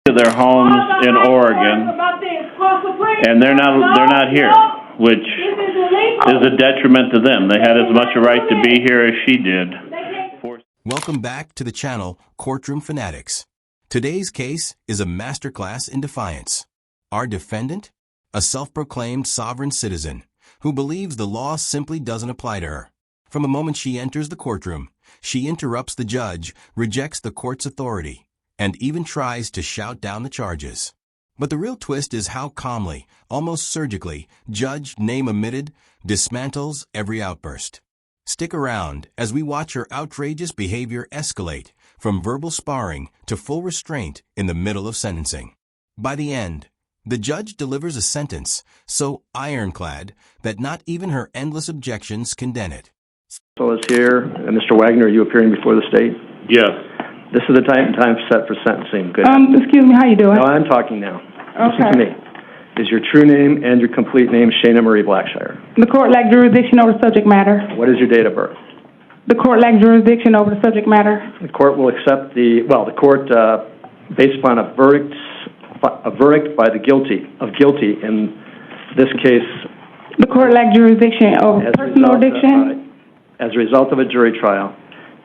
to their homes in Oregon, and they're not here, which is a detriment to them. They had as much a right to be here as she did. Welcome back to the channel Courtroom Fanatics. Today's case is a masterclass in defiance. Our defendant, a self-proclaimed sovereign citizen who believes the law simply doesn't apply to her. From the moment she enters the courtroom, she interrupts the judge, rejects the court's authority, and even tries to shout down the charges. But the real twist is how calmly, almost surgically, Judge, name omitted, dismantles every outburst. Stick around as we watch her outrageous behavior escalate from verbal sparring to full restraint in the middle of sentencing. By the end, the judge delivers a sentence so ironclad that not even her endless objections can dent it. So is here. Mr. Wagner, are you appearing before the state? Yes. This is the time set for sentencing. Good. Excuse me, how you doing? No, I'm talking now. Okay. Listen to me. Is your true name and your complete name Shayna Marie Blackshire? The court lacked jurisdiction over the subject matter. What is your date of birth? The court lacked jurisdiction over the subject matter. The court will accept the court, based upon a verdict by the guilty in this case. The court lacked jurisdiction over personal addiction. As a result of a jury trial,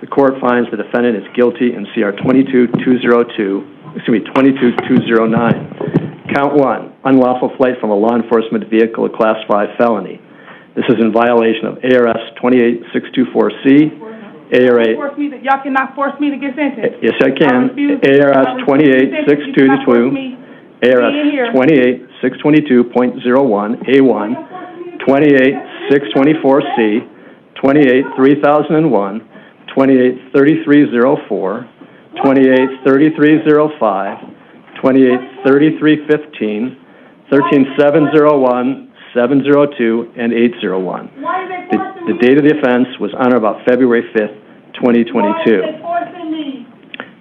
the court finds the defendant is guilty in CR 22209. Count 1, unlawful flight from a law enforcement vehicle, a Class 5 felony. This is in violation of ARS 28624C. Y'all cannot force me to get sentenced. Yes, I can. ARS 28622, ARS 28622.01, A1, 28624C, 283001, 283304, 283305, 283315, 13701, 702, and 801. The date of the offense was on or about February 5th, 2022.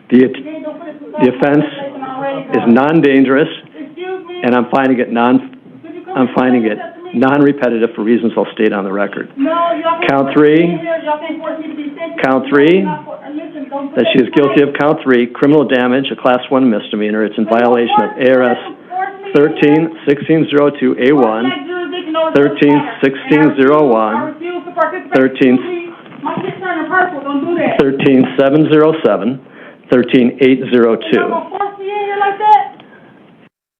The offense is non-dangerous, and I'm finding it non-repetitive for reasons I'll state on the record. Count 3, that she is guilty of count 3, criminal damage, a Class 1 misdemeanor. It's in violation of ARS 13-1602A1, 13-1601, 13-707, 13-802.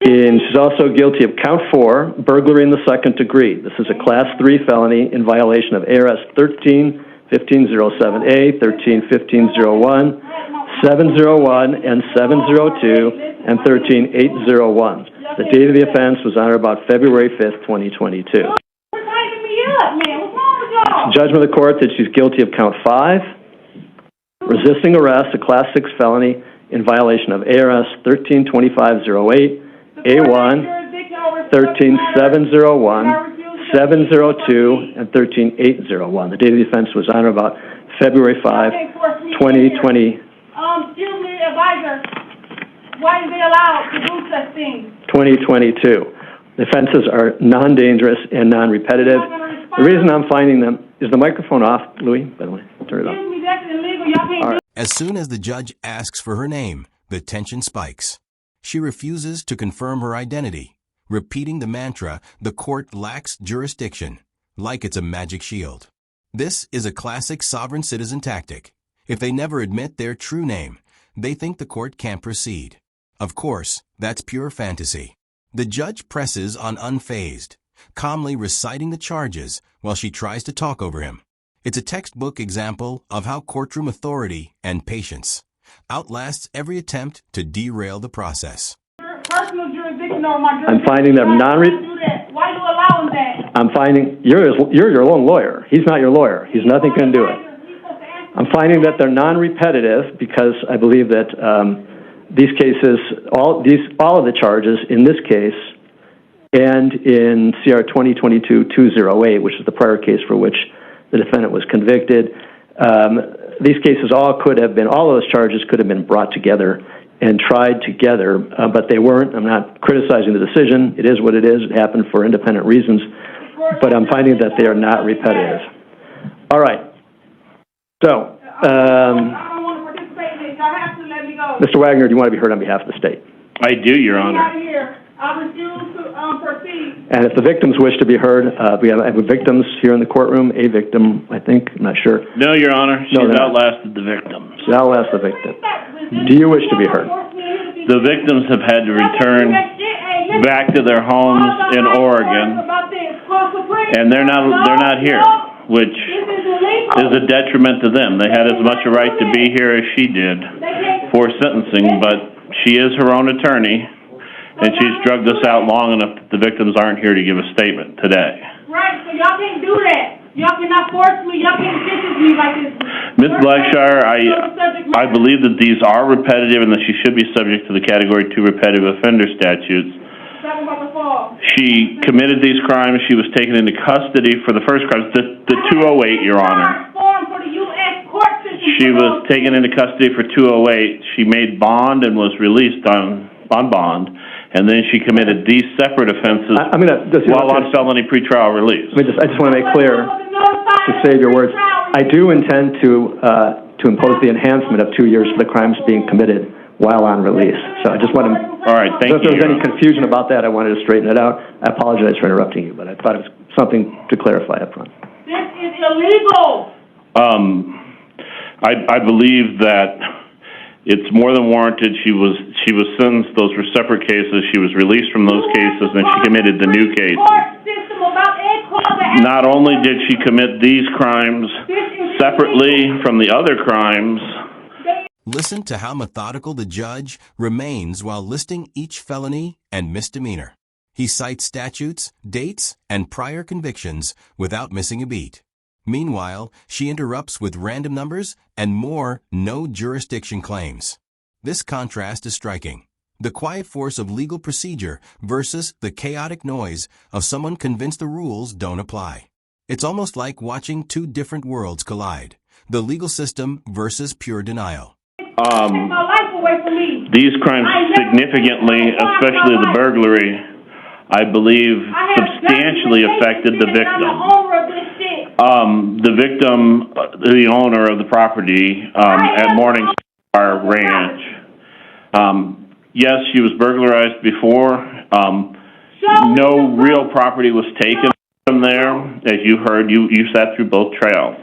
And she's also guilty of count 4, burglary in the second degree. This is a Class 3 felony in violation of ARS 13-1507A, 13-1501, 701, and 702, and 13-801. The date of the offense was on or about February 5th, 2022. Judgment of the court that she's guilty of count 5, resisting arrest, a Class 6 felony in violation of ARS 13-2508, A1, 13-701, 702, and 13-801. The date of the offense was on or about February 5, 2020. Excuse me, advisor. Why is they allowed to do such things? 2022. The offenses are non-dangerous and non-repetitive. The reason I'm finding them is the microphone off, Louis, by the way. Turn it off. All right. As soon as the judge asks for her name, the tension spikes. She refuses to confirm her identity, repeating the mantra, the court lacks jurisdiction, like it's a magic shield. This is a classic sovereign citizen tactic. If they never admit their true name, they think the court can't proceed. Of course, that's pure fantasy. The judge presses on unfazed, calmly reciting the charges while she tries to talk over him. It's a textbook example of how courtroom authority and patience outlasts every attempt to derail the process. Personal jurisdiction over my jurisdiction. I'm finding them Why are you allowing that? I'm finding you're your own lawyer. He's not your lawyer. He's nothing can do it. I'm finding that they're non-repetitive because I believe that these cases, all of the charges in this case and in CR 2022-208, which is the prior case for which the defendant was convicted, these cases all of those charges could have been brought together and tried together, but they weren't. I'm not criticizing the decision. It is what it is. It happened for independent reasons, but I'm finding that they are not repetitive. All right. So, Mr. Wagner, do you want to be heard on behalf of the state? I do, Your Get Honor. out of here. I refuse to, proceed. And if the victims wish to be heard, we have victims here in the courtroom, a victim, I think, I'm not sure. No, Your Honor, she's No, they're not. outlasted the victims. Now I'll ask the victim. Do you wish to be heard? The victims have had to return back to their homes in Oregon, and they're not here, which is a detriment to them. They had as much a right to be here as she did for sentencing, but she is her own attorney, and she's drugged us out long enough that the victims aren't here to give a statement today. Right, so y'all can't do that. Y'all cannot force me. Y'all can't sentence me like this. Ms. Blackshire, I believe that these are repetitive and that she should be subject to the Category 2 repetitive offender statutes. That was about to fall. She committed these crimes. She was taken into custody for the first crimes, the 208, Your Honor. For the U.S. court system. She was taken into custody for 208. She made bond and was released on bond, and then she committed these separate offenses while on felony pretrial release. I just want to make clear, to save your words, I do intend to impose the enhancement of 2 years for the crimes being committed while on release. So I just want to... All right, thank you. If there was any confusion about that, I wanted to straighten it out. I apologize for interrupting you, but I thought it was something to clarify up front. This is illegal. I believe that it's more than warranted. She was sentenced. Those were separate cases. She was released from those cases, and she committed the new cases. Not only did she commit these crimes separately from the other crimes. Listen to how methodical the judge remains while listing each felony and misdemeanor. He cites statutes, dates, and prior convictions without missing a beat. Meanwhile, she interrupts with random numbers and more no jurisdiction claims. This contrast is striking. The quiet force of legal procedure versus the chaotic noise of someone convinced the rules don't apply. It's almost like watching two different worlds collide. The legal system versus pure denial. These crimes significantly, especially the burglary, I believe substantially affected the victim. The victim, the owner of the property at Morningstar Ranch. Yes, she was burglarized before. No real property was taken from there. As you heard, you sat through both trials.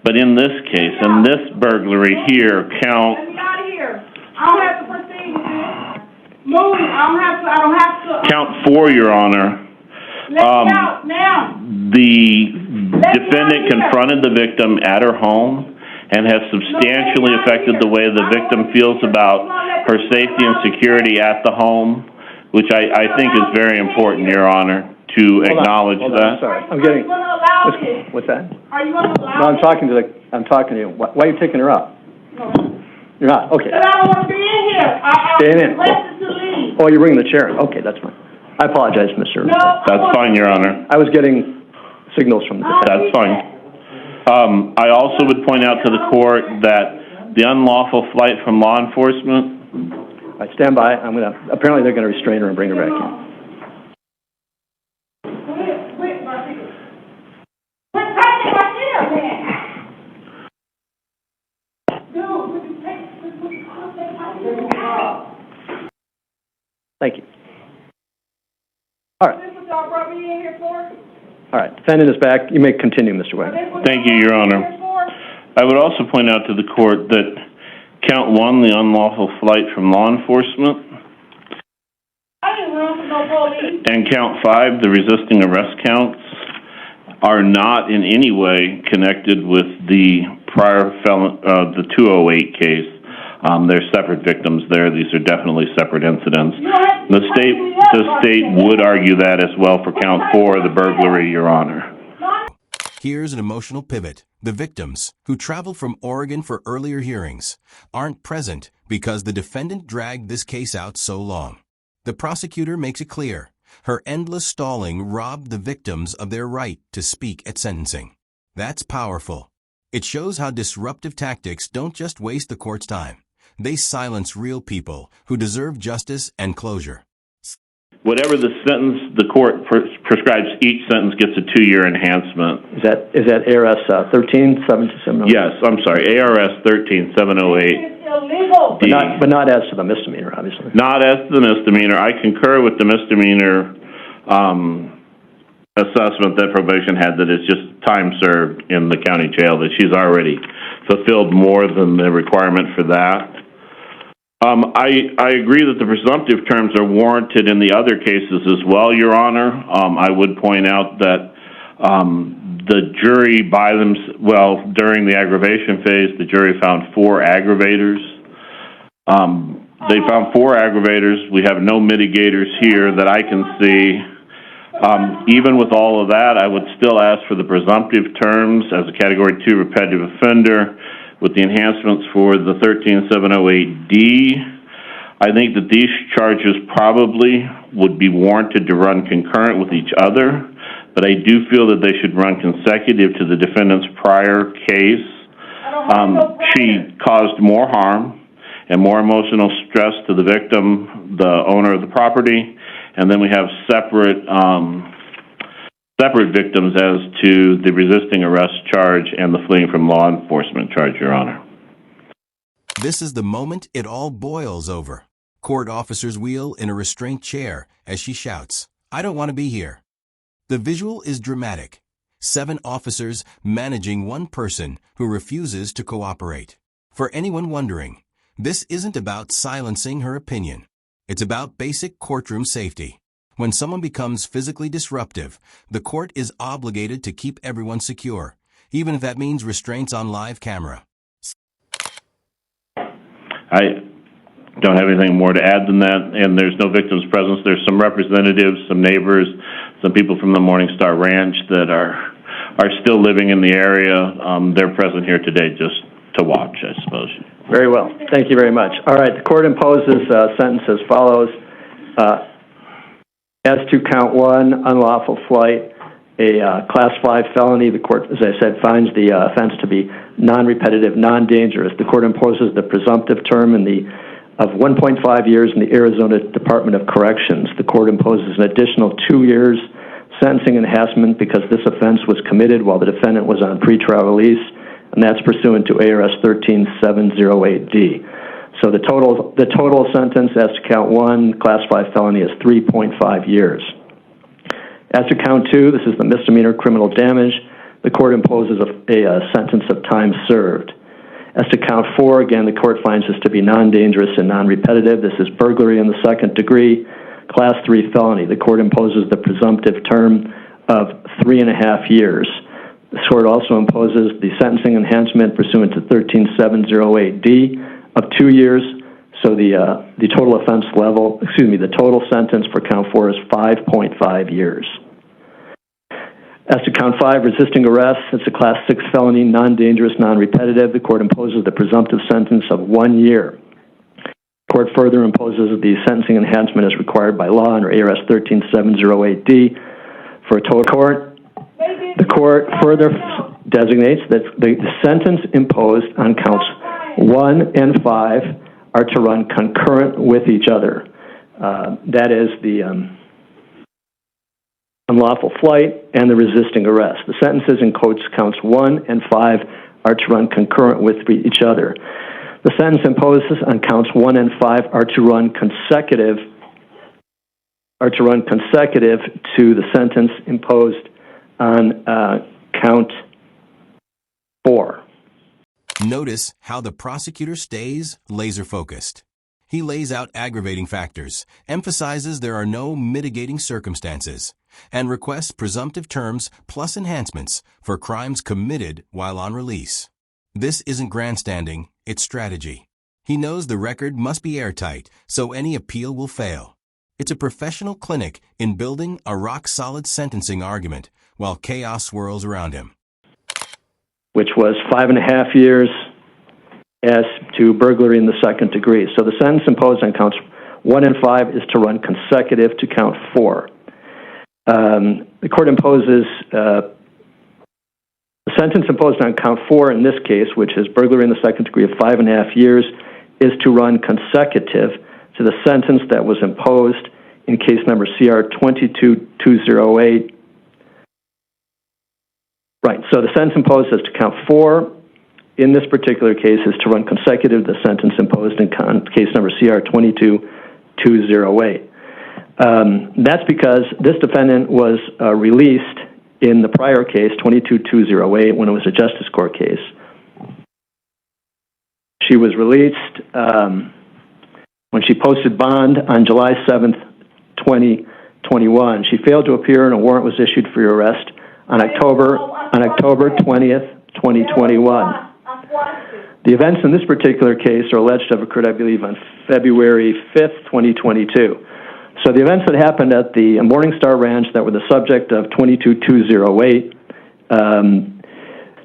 But in this case, in this burglary here, count... Let me out of here. I don't have to proceed with this. Move. I don't have to. Count 4, Your Honor. Let me out now. The defendant confronted the victim at her home and has substantially affected the way the victim feels about her safety and security at the home, which I think is very important, Your Honor, to acknowledge that. I'm sorry. I'm getting... What's that? Are you going to allow No, I'm talking to you. Why are you taking her up? No. You're not? Okay. But I don't want to be in here. Stay in. To leave. Oh, you're bringing the chair in. Okay, that's fine. I apologize, Mr. No. That's fine, Your Honor. I was getting signals from the defense. That's fine. I also would point out to the court that the unlawful flight from law enforcement... I stand by. Apparently they're going to restrain her and bring her back in. Thank you. All right. This is what y'all brought me in here for? All right. Defendant is back. You may continue, Mr. Wagner. Thank you, Your Honor. I would also point out to the court that count 1, the unlawful flight from law enforcement, I didn't run from no police. and count 5, the resisting arrest counts, are not in any way connected with the prior the 208 case. They're separate victims there. These are definitely separate incidents. The state would argue that as well for count 4, the burglary, Your Honor. Here's an emotional pivot. The victims, who traveled from Oregon for earlier hearings, aren't present because the defendant dragged this case out so long. The prosecutor makes it clear. Her endless stalling robbed the victims of their right to speak at sentencing. That's powerful. It shows how disruptive tactics don't just waste the court's time. They silence real people who deserve justice and closure. Whatever the sentence, the court prescribes each sentence gets a 2-year enhancement. Is that ARS 13-707? Yes, I'm sorry, ARS 13-708. illegal. But not as to the misdemeanor, obviously. Not as to the misdemeanor. I concur with the misdemeanor assessment that probation had, that it's just time served in the county jail, that she's already fulfilled more than the requirement for that. I agree that the presumptive terms are warranted in the other cases as well, Your Honor. I would point out that the jury during the aggravation phase, the jury found 4 aggravators. They found 4 aggravators. We have no mitigators here that I can see. Even with all of that, I would still ask for the presumptive terms as a Category 2 repetitive offender with the enhancements for the 13708D. I think that these charges probably would be warranted to run concurrent with each other, but I do feel that they should run consecutive to the defendant's prior case. She caused more harm and more emotional stress to the victim, the owner of the property, and then we have separate victims as to the resisting arrest charge and the fleeing from law enforcement charge, Your Honor. This is the moment it all boils over. Court officers wheel in a restraint chair as she shouts, "I don't want to be here." The visual is dramatic. 7 officers managing one person who refuses to cooperate. For anyone wondering, this isn't about silencing her opinion. It's about basic courtroom safety. When someone becomes physically disruptive, the court is obligated to keep everyone secure, even if that means restraints on live camera. I don't have anything more to add than that, and there's no victims' presence. There's some representatives, some neighbors, some people from the Morningstar Ranch that are still living in the area. They're present here today just to watch, I suppose. Very well. Thank you very much. All right, the court imposes a sentence as follows. As to count 1, unlawful flight, a Class 5 felony, the court, as I said, finds the offense to be non-repetitive, non-dangerous. The court imposes the presumptive term of 1.5 years in the Arizona Department of Corrections. The court imposes an additional 2 years sentencing enhancement because this offense was committed while the defendant was on pretrial release, and that's pursuant to ARS 13708D. So the total sentence as to count 1, Class 5 felony, is 3.5 years. As to count 2, this is the misdemeanor criminal damage. The court imposes a sentence of time served. As to count 4, again, the court finds this to be non-dangerous and non-repetitive. This is burglary in the 2nd degree, Class 3 felony. The court imposes the presumptive term of 3.5 years. The court also imposes the sentencing enhancement pursuant to 13708D of 2 years. So the total the total sentence for count 4 is 5.5 years. As to count 5, resisting arrest, it's a Class 6 felony, non-dangerous, non-repetitive. The court imposes the presumptive sentence of 1 year. The court further imposes the sentencing enhancement as required by law under ARS 13708D for a total court. The court further designates that the sentence imposed on counts 1 and 5 are to run concurrent with each other. That is the unlawful flight and the resisting arrest. The sentences in counts 1 and 5 are to run concurrent with each other. The sentence imposed on counts 1 and 5 are to run consecutive to the sentence imposed on count 4. Notice how the prosecutor stays laser-focused. He lays out aggravating factors, emphasizes there are no mitigating circumstances, and requests presumptive terms plus enhancements for crimes committed while on release. This isn't grandstanding, it's strategy. He knows the record must be airtight, so any appeal will fail. It's a professional clinic in building a rock-solid sentencing argument while chaos swirls around him. Which was 5.5 years as to burglary in the 2nd degree. So the sentence imposed on counts 1 and 5 is to run consecutive to count 4. The court imposes the sentence imposed on count 4 in this case, which is burglary in the 2nd degree of 5.5 years, is to run consecutive to the sentence that was imposed in case number CR 22208. Right, so the sentence imposed as to count 4 in this particular case is to run consecutive to the sentence imposed in case number CR 22-208. That's because this defendant was released in the prior case, 22-208, when it was a justice court case. She was released when she posted bond on July 7th, 2021. She failed to appear and a warrant was issued for your arrest on October 20th, 2021. The events in this particular case are alleged to have occurred, I believe, on February 5th, 2022. So the events that happened at the Morningstar Ranch that were the subject of 22-208,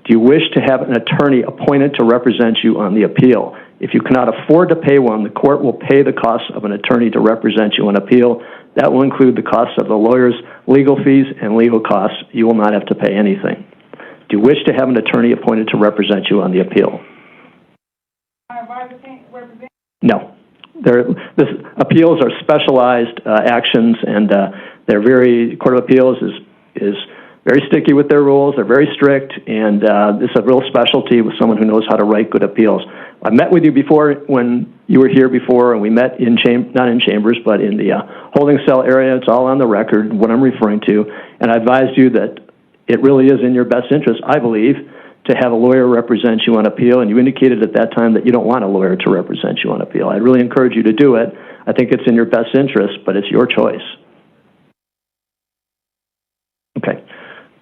do you wish to have an attorney appointed to represent you on the appeal? If you cannot afford to pay one, the court will pay the costs of an attorney to represent you on appeal. That will include the costs of the lawyer's legal fees and legal costs. You will not have to pay anything. Do you wish to have an attorney appointed to represent you on the appeal? No. Appeals are specialized actions, and Court of Appeals is very sticky with their rules. They're very strict, and this is a real specialty with someone who knows how to write good appeals. I met with you before when you were here before, and we met not in chambers, but in the holding cell area. It's all on the record, what I'm referring to, and I advised you that it really is in your best interest, I believe, to have a lawyer represent you on appeal, and you indicated at that time that you don't want a lawyer to represent you on appeal. I'd really encourage you to do it. I think it's in your best interest, but it's your choice. Okay.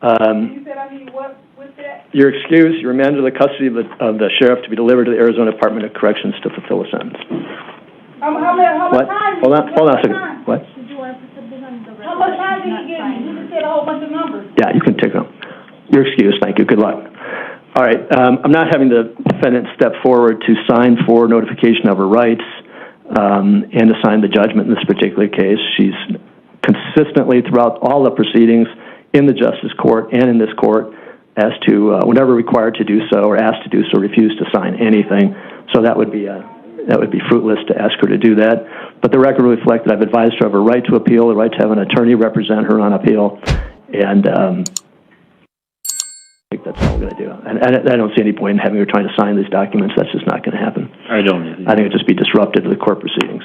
You said I need what with that? You're excused. You're remanded to the custody of the sheriff to be delivered to the Arizona Department of Corrections to fulfill a sentence. How much time? Hold on a second. What? How much time did he give me? You just said a whole bunch of numbers. Yeah, you can take them. You're excused. Thank you. Good luck. All right. I'm not having the defendant step forward to sign for notification of her rights and to sign the judgment in this particular case. She's consistently throughout all the proceedings in the Justice Court and in this court as to whenever required to do so or asked to do so, refused to sign anything. So that would be fruitless to ask her to do that. But the record will reflect that I've advised her of her right to appeal, the right to have an attorney represent her on appeal, and I think that's all we're going to do. And I don't see any point in having her trying to sign these documents. That's just not going to happen. I don't either. I think it'd just be disruptive to the court proceedings.